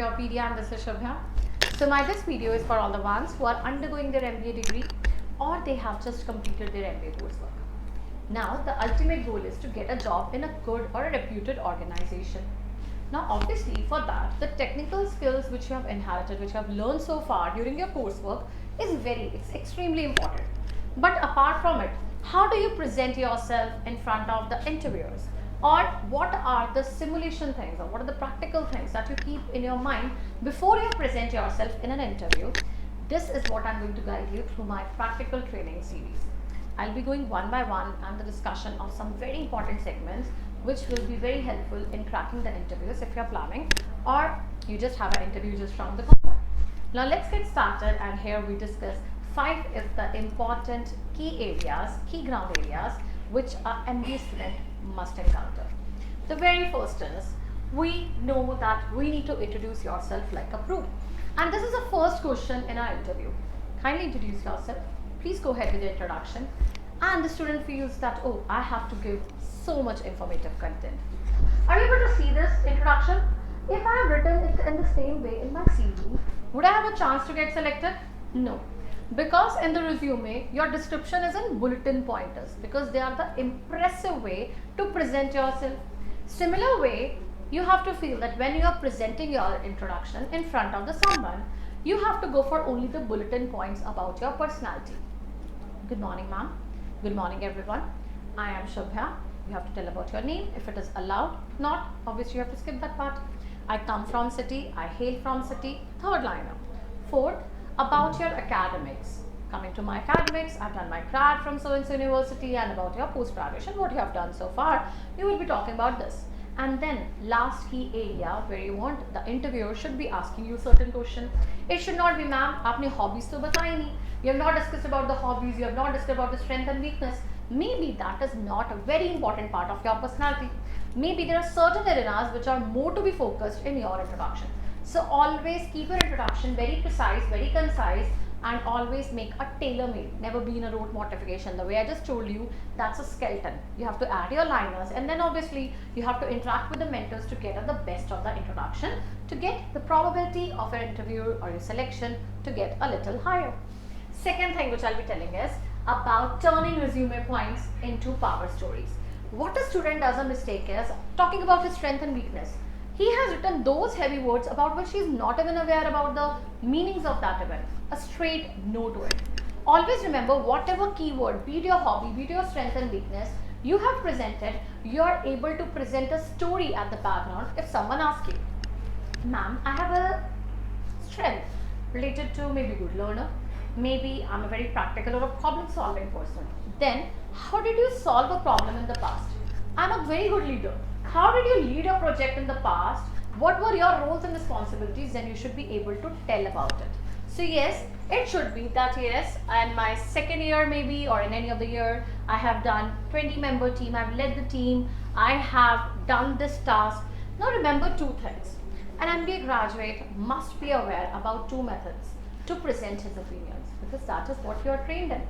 YourPedia and this is Shubhya. So this video is for all the ones who are undergoing their MBA degree or they have just completed their MBA coursework. Now the ultimate goal is to get a job in a good or a reputed organization. Now obviously for that the technical skills which you have inherited, which you have learned so far during your coursework it's extremely important. But apart from it, how do you present yourself in front of the interviewers? Or what are the simulation things or what are the practical things that you keep in your mind before you present yourself in an interview? This is what I'm going to guide you through my practical training series. I'll be going one by one and the discussion of some very important segments which will be very helpful in cracking the interviews if you're planning or you just have an interview just around the corner. Now let's get started, and here we discuss 5 of the important key ground areas which an MBA student must encounter. The very first is, we know that we need to introduce yourself like a pro. And this is the first question in our interview. Kindly introduce yourself. Please go ahead with the introduction. And the student feels that, oh, I have to give so much informative content. Are you able to see this introduction? If I have written it in the same way in my CV, would I have a chance to get selected? No. Because in the resume, your description is in bulletin pointers because they are the impressive way to present yourself. Similar way, you have to feel that when you are presenting your introduction in front of someone, you have to go for only the bulletin points about your personality. Good morning, ma'am. Good morning, everyone. I am Shubhya. You have to tell about your name if it is allowed. Not, obviously you have to skip that part. I come from city. I hail from city. Third liner. Fourth, about your academics. Coming to my academics, I've done my grad from so-and-so university, and about your post-graduation, what you have done so far, you will be talking about this. And then last key area where you want the interviewer should be asking you certain question. It should not be, ma'am, aapne hobbies to batayi nahi. You have not discussed about the hobbies, you have not discussed about the strength and weakness. Maybe that is not a very important part of your personality. Maybe there are certain areas which are more to be focused in your introduction. So always keep your introduction very precise, very concise, and always make a tailor-made. Never be in a rote modification. The way I just told you, that's a skeleton. You have to add your liners, and then obviously you have to interact with the mentors to get at the best of the introduction to get the probability of your interview or your selection to get a little higher. Second thing which I'll be telling is about turning resume points into power stories. What a student does a mistake is talking about his strength and weakness. He has written those heavy words about which he is not even aware about the meanings of that event. A straight no to it. Always remember, whatever keyword, be it your hobby, be it your strength and weakness, you have presented, you are able to present a story at the background. If someone asks you, ma'am, I have a strength related to maybe good learner, maybe I'm a very practical or a problem solving person. Then, how did you solve a problem in the past? I'm a very good leader. How did you lead a project in the past? What were your roles and responsibilities? Then you should be able to tell about it. So yes, it should be that yes, in my second year maybe or in any of the year, I have done 20-member team, I've led the team, I have done this task. Now remember 2 things. An MBA graduate must be aware about 2 methods to present his opinions because that is what you are trained in.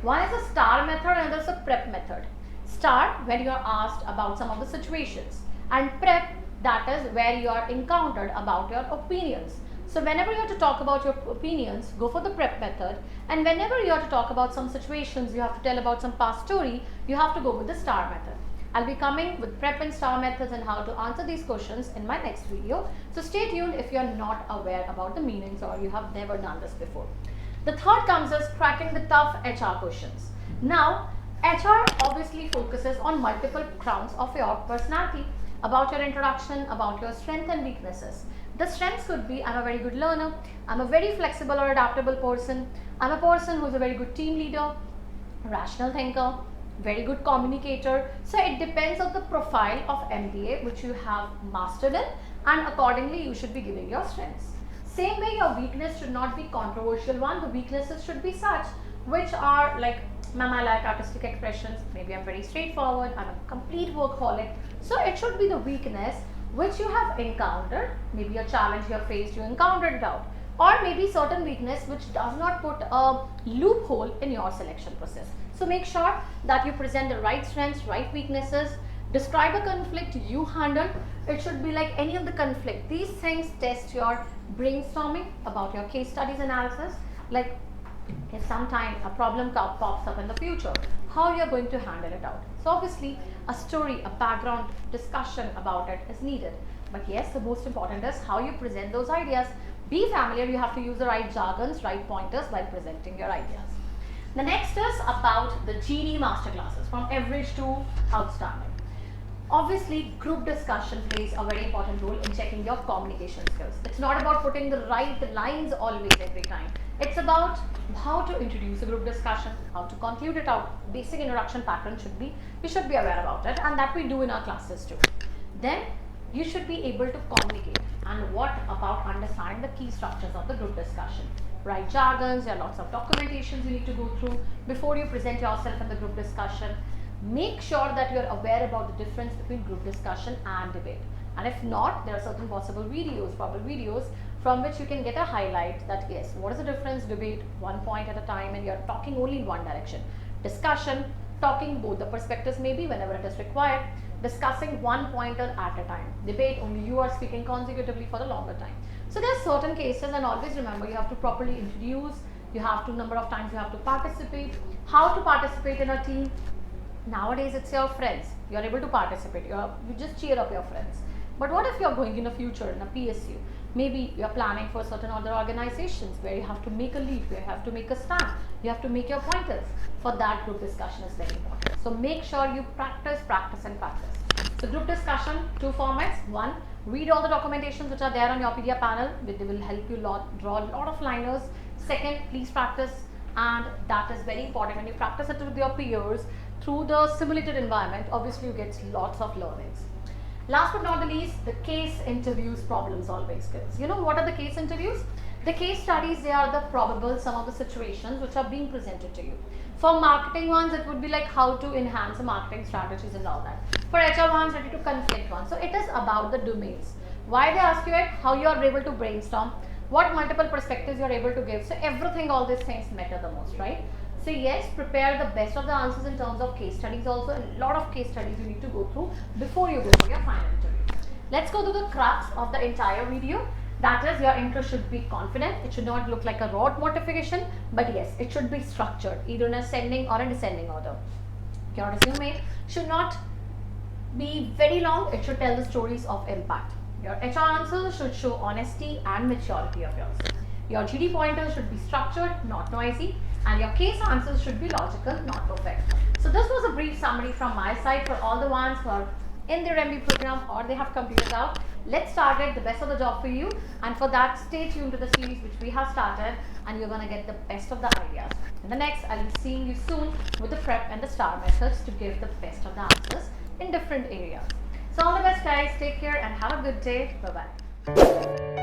One is a STAR method and another is a PREP method. STAR, when you are asked about some of the situations, and PREP, that is where you are encountered about your opinions. So whenever you have to talk about your opinions, go for the PREP method, and whenever you have to talk about some situations, you have to tell about some past story, you have to go with the STAR method. I'll be coming with PREP and STAR methods and how to answer these questions in my next video. So stay tuned if you are not aware about the meanings or you have never done this before. The third comes as cracking the tough HR questions. Now, HR obviously focuses on multiple grounds of your personality, about your introduction, about your strengths and weaknesses. The strengths could be, I'm a very good learner, I'm a very flexible or adaptable person, I'm a person who is a very good team leader, rational thinker, very good communicator. So it depends on the profile of MBA which you have mastered in, and accordingly you should be giving your strengths. Same way, your weakness should not be controversial one. The weaknesses should be such which are like, ma'am, I like artistic expressions, maybe I'm very straightforward, I'm a complete workaholic. So it should be the weakness which you have encountered, maybe a challenge you have faced, you encountered it out, or maybe certain weakness which does not put a loophole in your selection process. So make sure that you present the right strengths, right weaknesses, Describe a conflict you handled. It should be like any of the conflict. These things test your brainstorming about your case studies analysis. Like if sometime a problem pops up in the future, how you're going to handle it out. So obviously a story, a background discussion about it is needed. But yes, the most important is how you present those ideas. Be familiar, you have to use the right jargons, right pointers while presenting your ideas. The next is about the GD masterclasses from average to outstanding. Obviously, group discussion plays a very important role in checking your communication skills. It's not about putting the right lines always every time. It's about how to introduce a group discussion, how to conclude it out. Basic introduction pattern you should be aware about it, and that we do in our classes too. Then you should be able to communicate. And what about understanding the key structures of the group discussion? Right jargons, there are lots of documentations you need to go through before you present yourself in the group discussion. Make sure that you are aware about the difference between group discussion and debate. And if not, there are certain possible videos, probable videos, from which you can get a highlight that yes, what is the difference? Debate, one point at a time, and you're talking only in one direction. Discussion, talking both the perspectives maybe whenever it is required. Discussing one pointer at a time. Debate, only you are speaking consecutively for the longer time. So there are certain cases, and always remember you have to properly introduce, you have to number of times you have to participate, how to participate in a team. Nowadays it's your friends, you are able to participate, you just cheer up your friends. But what if you are going in the future in a PSU? Maybe you are planning for certain other organizations where you have to make a lead, where you have to make a stand, you have to make your pointers. For that, group discussion is very important. So make sure you practice, practice and practice. So group discussion, two formats. One, read all the documentations which are there on YourPedia panel, which will help you draw a lot of liners. Second, please practice, and that is very important. When you practice it with your peers through the simulated environment, obviously you get lots of learnings. Last but not the least, the case interviews, problem solving skills. You know what are the case interviews? The case studies, they are the probable, some of the situations which are being presented to you. For marketing ones, it would be like how to enhance the marketing strategies and all that. For HR ones, ready to conflict ones. So it is about the domains. Why they ask you it, how you are able to brainstorm, what multiple perspectives you are able to give. So everything, all these things matter the most, right? So yes, prepare the best of the answers in terms of case studies also. A lot of case studies you need to go through before you go for your final interview. Let's go to the crux of the entire video. That is, your intro should be confident. It should not look like a rote motivation, but yes, it should be structured, either in ascending or a descending order. Your resume should not be very long. It should tell the stories of impact. Your HR answers should show honesty and maturity of yours. Your GD pointers should be structured, not noisy, and your case answers should be logical, not perfect. So this was a brief summary from my side for all the ones who are in their MBA program or they have computers out. Let's start it, the best of the job for you, and for that stay tuned to the series which we have started, and you're going to get the best of the ideas. In the next, I'll be seeing you soon with the prep and the STAR methods to give the best of the answers in different areas. So all the best guys, take care and have a good day. Bye bye.